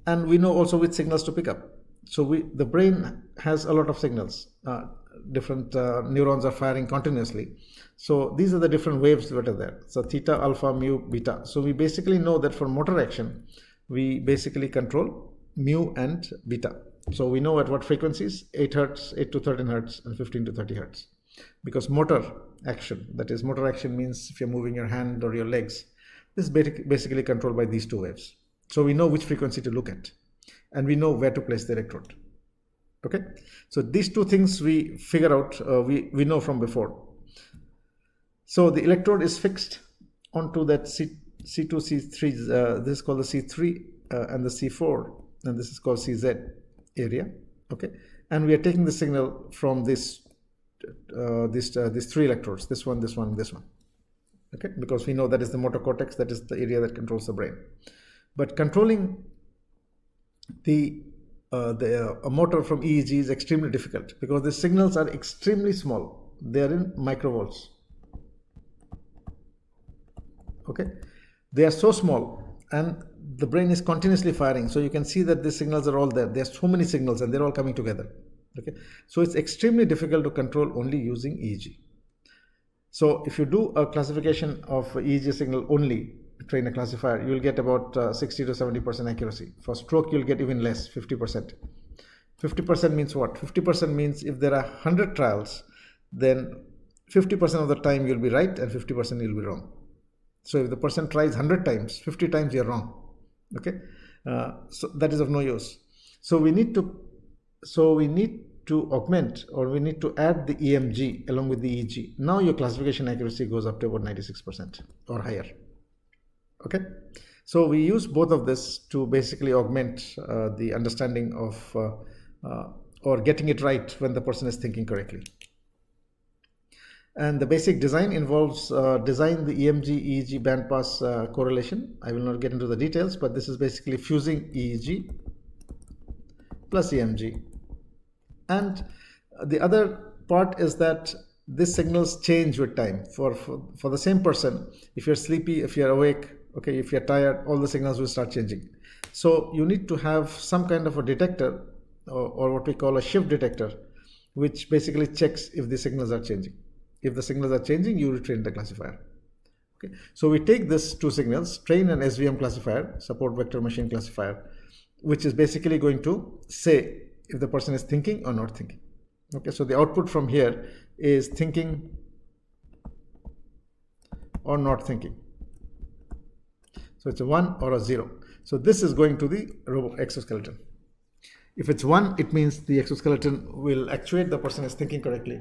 and we know also which signals to pick up. So the brain has a lot of signals. Different neurons are firing continuously. So these are the different waves that are there. So theta, alpha, mu, beta. So we basically know that for motor action, we basically control mu and beta. So we know at what frequencies, 8 hertz, 8 to 13 hertz, and 15 to 30 hertz. Because motor action, that is motor action means if you're moving your hand or your legs, this is basically controlled by these two waves. So we know which frequency to look at, and we know where to place the electrode. Okay, so these two things we figure out, we know from before. So the electrode is fixed onto that C2, C3, this is called the C3 and the C4, and this is called CZ area. Okay, and we are taking the signal from these 3 electrodes, this one, this one, this one. Okay, because we know that is the motor cortex, that is the area that controls the brain. But controlling a motor from EEG is extremely difficult because the signals are extremely small. They are in microvolts. Okay, they are so small and the brain is continuously firing. So you can see that the signals are all there. There are so many signals and they're all coming together. Okay, so it's extremely difficult to control only using EEG. So if you do a classification of EEG signal only, train a classifier, you will get about 60 to 70% accuracy. For stroke, you'll get even less, 50%. 50% means what? 50% means if there are 100 trials, then 50% of the time you'll be right and 50% you'll be wrong. So if the person tries 100 times, 50 times you're wrong. Okay, so that is of no use. So we need to augment, or we need to add the EMG along with the EEG. Now your classification accuracy goes up to about 96% or higher. Okay, so we use both of this to basically augment the understanding of or getting it right when the person is thinking correctly. And the basic design involves design the EMG EEG bandpass correlation. I will not get into the details, but this is basically fusing EEG plus EMG. And the other part is that these signals change with time. For the same person, if you're sleepy, if you're awake, okay, if you're tired, all the signals will start changing. So you need to have some kind of a detector or what we call a shift detector, which basically checks if the signals are changing. If the signals are changing, you retrain the classifier. Okay, so we take this two signals, train an SVM classifier, support vector machine classifier, which is basically going to say if the person is thinking or not thinking. Okay, so the output from here is thinking or not thinking. So it's a 1 or a 0. So this is going to the exoskeleton. If it's 1, it means the exoskeleton will actuate the person is thinking correctly.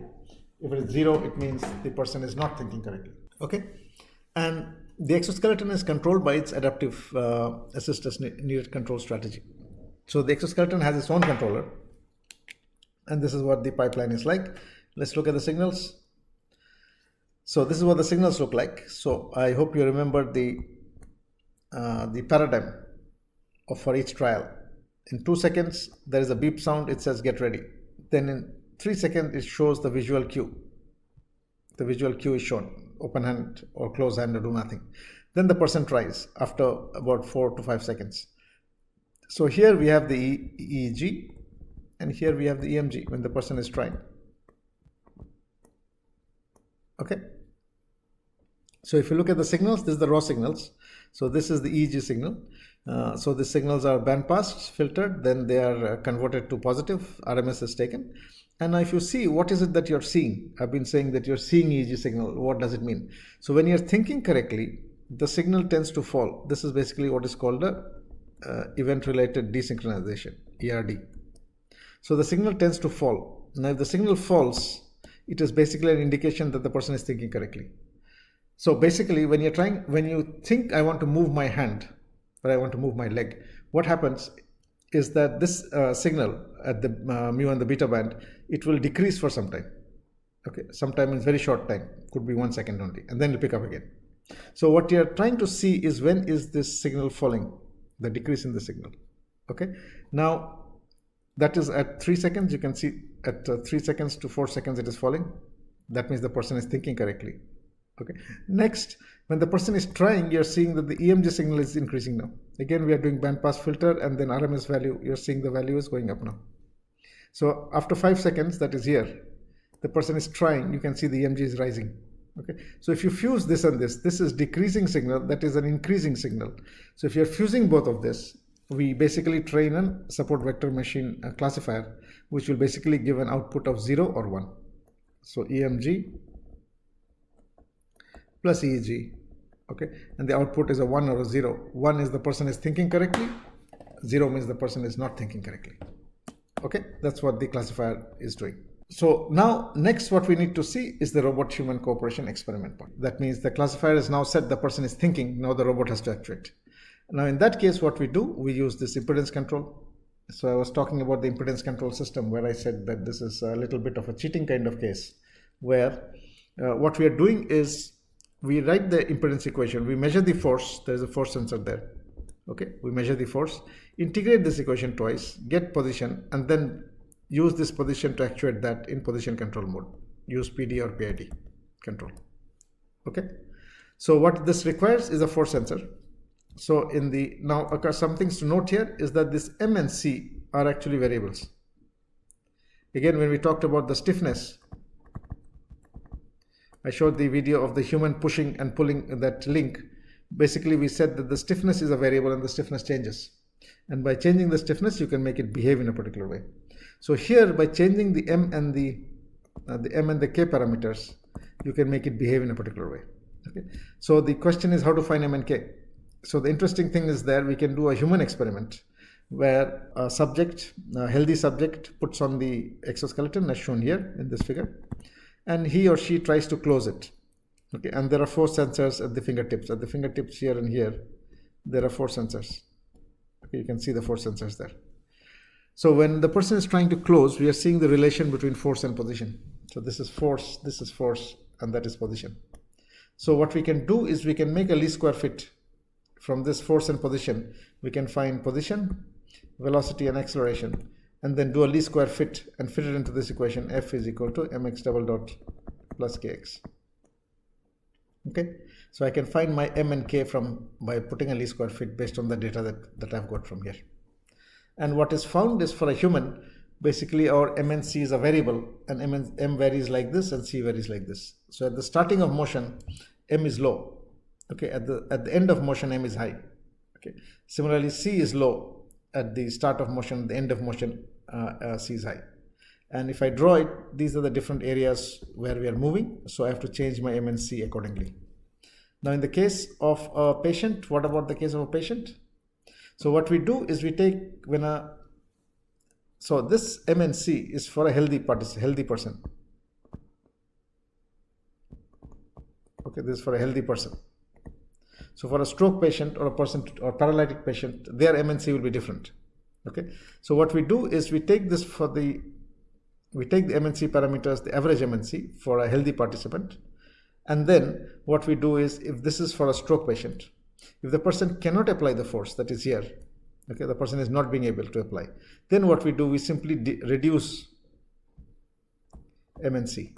If it is 0, it means the person is not thinking correctly. Okay, and the exoskeleton is controlled by its adaptive assistance needed control strategy. So the exoskeleton has its own controller, and this is what the pipeline is like. Let's look at the signals. So this is what the signals look like. So I hope you remember the paradigm for each trial. In 2 seconds, there is a beep sound, it says get ready. Then in 3 seconds, it shows the visual cue. The visual cue is shown, open hand or close hand or do nothing. Then the person tries after about 4 to 5 seconds. So here we have the EEG and here we have the EMG when the person is trying. Okay. So if you look at the signals, this is the raw signals. So this is the EEG signal. So the signals are bandpassed, filtered, then they are converted to positive, RMS is taken. And now if you see, what is it that you're seeing? I've been saying that you're seeing EEG signal. What does it mean? So when you're thinking correctly, the signal tends to fall. This is basically what is called a event-related desynchronization, ERD. So the signal tends to fall. Now if the signal falls, it is basically an indication that the person is thinking correctly. So basically when you think I want to move my hand, or I want to move my leg, what happens is that this signal at the mu and the beta band, it will decrease for some time. Okay, sometime in very short time, could be 1 second only, and then it'll pick up again. So what you're trying to see is when is this signal falling, the decrease in the signal. Okay, now that is at 3 seconds, you can see at 3 seconds to 4 seconds it is falling. That means the person is thinking correctly. Okay. Next, when the person is trying, you're seeing that the EMG signal is increasing now. Again, we are doing bandpass filter and then RMS value, you're seeing the value is going up now. So after 5 seconds, that is here, the person is trying, you can see the EMG is rising. Okay. So if you fuse this and this is decreasing signal, that is an increasing signal. So if you're fusing both of this, we basically train a support vector machine classifier, which will basically give an output of 0 or 1. So EMG plus EEG, okay, and the output is a 1 or a 0. 1 is the person is thinking correctly, 0 means the person is not thinking correctly. Okay, that's what the classifier is doing. So now next what we need to see is the robot human cooperation experiment point. That means the classifier is now set, the person is thinking, now the robot has to actuate. Now in that case what we do, we use this impedance control. So I was talking about the impedance control system where I said that this is a little bit of a cheating kind of case where what we are doing is we write the impedance equation, we measure the force, there is a force sensor there. Okay, we measure the force, integrate this equation twice, get position, and then use this position to actuate that in position control mode. Use PD or PID control. Okay, so what this requires is a force sensor. So in the, now some things to note here is that this M and C are actually variables. Again, when we talked about the stiffness, I showed the video of the human pushing and pulling that link. Basically, we said that the stiffness is a variable and the stiffness changes. And by changing the stiffness, you can make it behave in a particular way. So here, by changing the M and the M and the K parameters, you can make it behave in a particular way. Okay. So the question is how to find M and K. So the interesting thing is there we can do a human experiment where a subject, a healthy subject, puts on the exoskeleton as shown here in this figure, and he or she tries to close it. Okay, and there are 4 sensors at the fingertips. At the fingertips here and here, there are 4 sensors. Okay, you can see the 4 sensors there. So when the person is trying to close, we are seeing the relation between force and position. So this is force, and that is position. So what we can do is we can make a least square fit from this force and position. We can find position, velocity, and acceleration, and then do a least square fit and fit it into this equation. F is equal to mx double dot plus kx. Okay, so I can find my m and k by putting a least square fit based on the data that I've got from here. And what is found is for a human, basically our m and c is a variable, and m varies like this and c varies like this. So at the starting of motion, m is low, Okay, at the end of motion, m is high. Okay, similarly, c is low at the start of motion, the end of motion, c is high. And if I draw it, these are the different areas where we are moving, so I have to change my m and c accordingly. Now in the case of a patient, what about the case of a patient? So what we do is we take so this m and c is for a healthy person. Okay, this is for a healthy person. So for a stroke patient or a person or paralytic patient, their m and c will be different. Okay, so what we do is we take the m and c parameters, the average m and c for a healthy participant, and then what we do is, if this is for a stroke patient, if the person cannot apply the force that is here, okay, the person is not being able to apply, then what we do, we simply reduce m and c.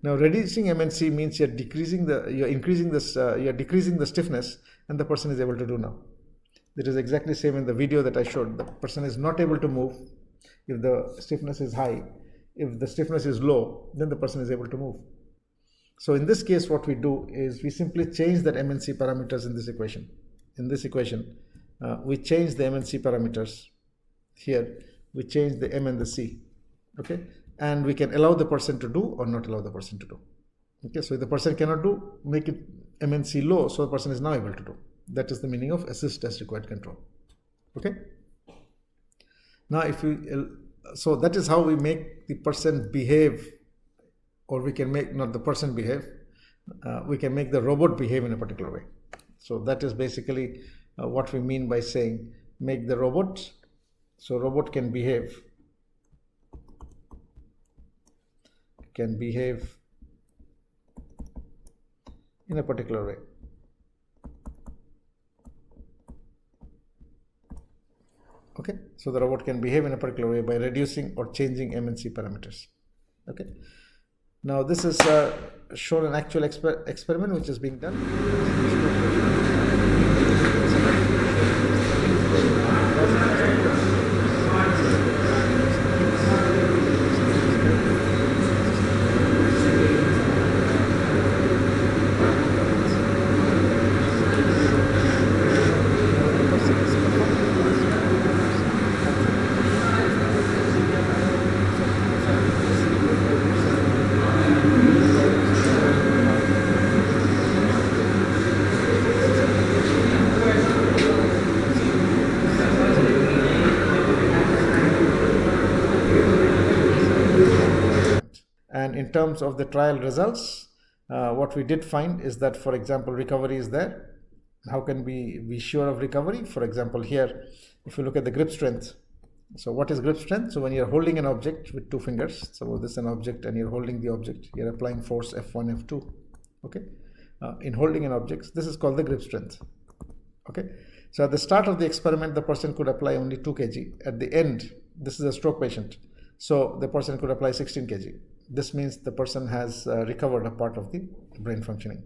Now reducing m and c means you're decreasing the stiffness, and the person is able to do now. It is exactly the same in the video that I showed. The person is not able to move if the stiffness is high. If the stiffness is low, then the person is able to move. So in this case, what we do is we simply change that m and c parameters in this equation. In this equation, we change the m and c parameters. Here, we change the m and the c. Okay, and we can allow the person to do or not allow the person to do. Okay, so if the person cannot do, make it m and c low, so the person is now able to do. That is the meaning of assist as required control. Okay. Now, so that is how we make the person behave, or we can make not the person behave. We can make the robot behave in a particular way. So that is basically what we mean by saying make the robot. So robot can behave in a particular way. Okay, so the robot can behave in a particular way by reducing or changing m and c parameters. Okay, now this is shown an actual experiment which is being done. And in terms of the trial results, what we did find is that, for example, recovery is there. How can we be sure of recovery? For example, here, if you look at the grip strength. So what is grip strength? So when you're holding an object with 2 fingers, suppose this is an object and you're holding the object, you're applying force F1, F2. Okay. In holding an object, this is called the grip strength. Okay. So at the start of the experiment, the person could apply only 2 kg. At the end, this is a stroke patient. So the person could apply 16 kg. This means the person has recovered a part of the brain functioning.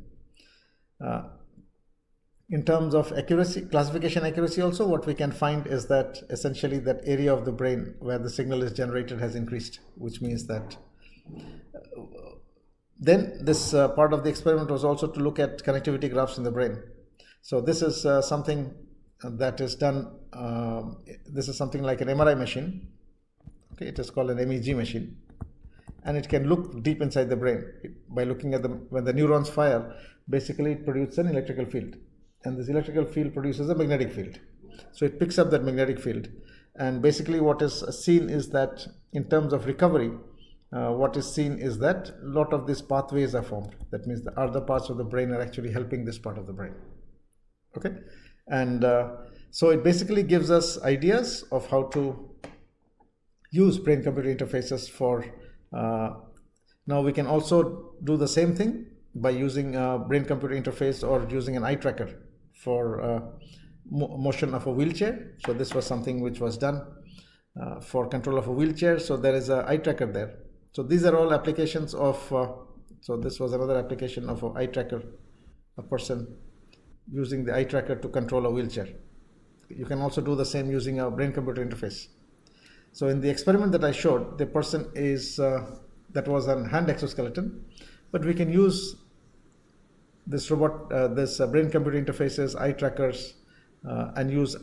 In terms of accuracy, classification accuracy also, what we can find is that essentially that area of the brain where the signal is generated has increased, which means that then this part of the experiment was also to look at connectivity graphs in the brain. So this is something that is done, this is something like an MRI machine. Okay, it is called an MEG machine. And it can look deep inside the brain. By looking at when the neurons fire, basically it produces an electrical field. And this electrical field produces a magnetic field. So it picks up that magnetic field. And basically what is seen is that in terms of recovery, what is seen is that a lot of these pathways are formed. That means the other parts of the brain are actually helping this part of the brain. Okay? And so it basically gives us ideas of how to use brain-computer interfaces for now we can also do the same thing by using a brain-computer interface or using an eye tracker for motion of a wheelchair. So this was something which was done for control of a wheelchair. So there is an eye tracker there. So these are all applications of, so this was another application of an eye tracker, a person using the eye tracker to control a wheelchair. You can also do the same using a brain-computer interface. So in the experiment that I showed, the person is, that was a hand exoskeleton, but we can use this brain-computer interfaces, eye trackers, and use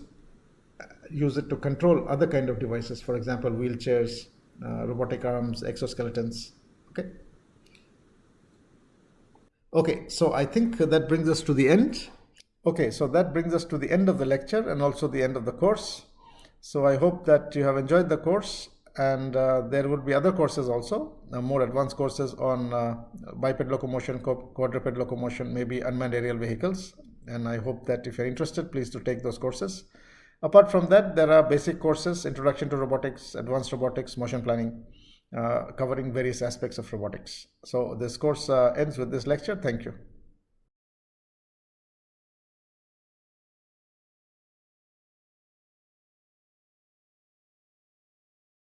it to control other kind of devices. For example, wheelchairs, robotic arms, exoskeletons. Okay, so I think that brings us to the end. Okay, so that brings us to the end of the lecture and also the end of the course. So I hope that you have enjoyed the course, and there would be other courses also, more advanced courses on biped locomotion, quadruped locomotion, maybe unmanned aerial vehicles. And I hope that if you're interested, please to take those courses. Apart from that, there are basic courses, Introduction to Robotics, Advanced Robotics, Motion Planning, covering various aspects of robotics. So this course ends with this lecture. Thank you.